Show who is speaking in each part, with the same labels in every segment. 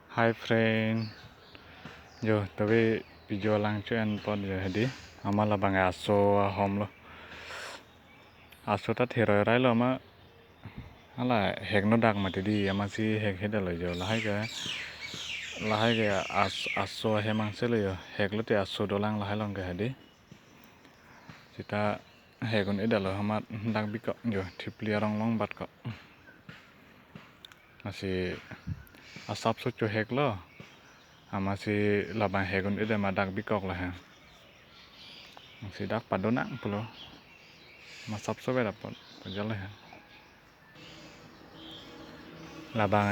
Speaker 1: Hi friend, yo tapi video lang cuan pod yo hedi, amala bang aso hom lo, aso tat hero rai lo ma, ala hek no dak ma tidi ama si hek heda lo yo lahai ke aso hemang se lo yo hek lo te aso dolang lahai long ke hedi, kita hekun eda lo hamat dak biko yo tipli arong long bat ko, masih asap so cu hek lo. Masih labang hegun ide madak bikok lah ya. Masih dak padonak pulo. Masap sobe dapat pajal ya. Labang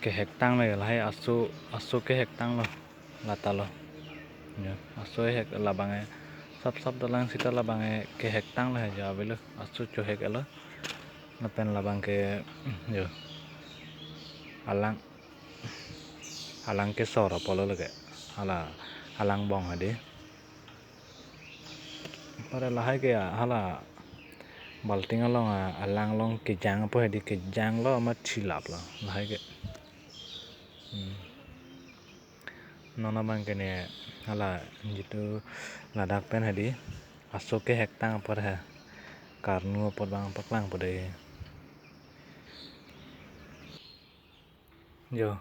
Speaker 1: ke hektang lah ya asu ke hektang lo lata lo. Ya, asu hek labang sap dalang sita labang ke hektang lah ya abelo asu cu hek elo. Napen labang ke yo. Alang ke soro polo lagi. Alang bong ade. Pada lahai ke hala balting along alang long ke jang apa hedi ke jang lo amat silap lo lahai ke nona bang kene hala gitu ladak pen hedi aso ke hektang apa ha karnu apa bang paklang pada yo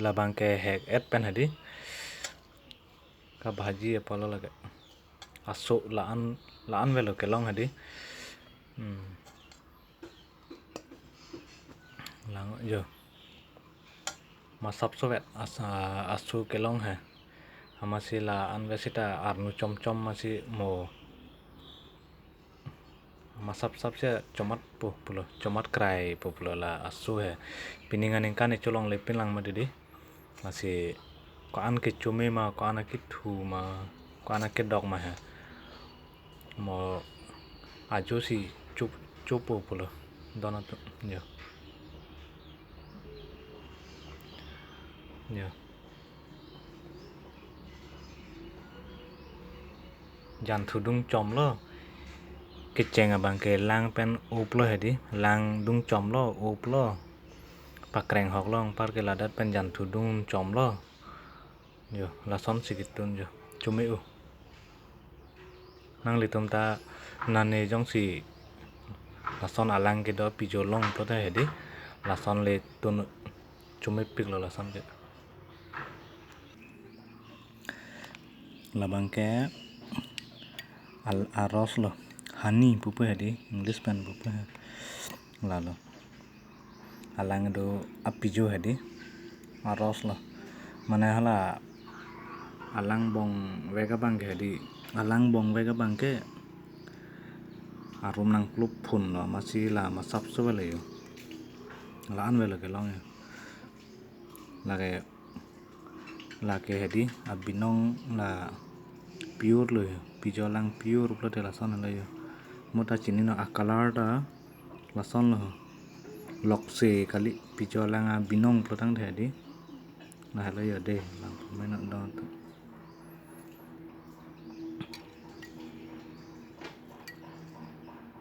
Speaker 1: labang ke hek et pen hedi ka bhaji apa lo lagi aso laan velo ke long hedi lang yo masap sovet asu ke long ha masih laan vesita arnu com masih mo masap se comat krai pulo la asu he piningan ingkan colong lepin lang ma didi masih ko an ke cume ma ko an ke thu ma ko an ke dog ma he mo ajo si cupu pulo dona tu yo jan thudung com lo keceng abang ke lang pen uplo hedi lang dung com lo uplo pakreng hok long par ke ladat pen jan thudung com lo yo lason sikitun yo cume nang litum ta nane jong si lason alang ke do pijo long to ta hedi lason le tun cume pik lo lason ke labang ke aros lo honey pupu hedi english pen pupu lalo alang do apijo hedi aros lo mane hala alang bong vega bang ke hedi alang bong vega bang ke arum nang klub phun lo masih la masap so vele yo laan vele ke long yo lage hedi abinong la pure lo yo pijo lang pure uplo te lason lo yo mota chini no akalar da lason lo lokse kali pijo lang binong uplo tang hedi nah lo yo de lang mena do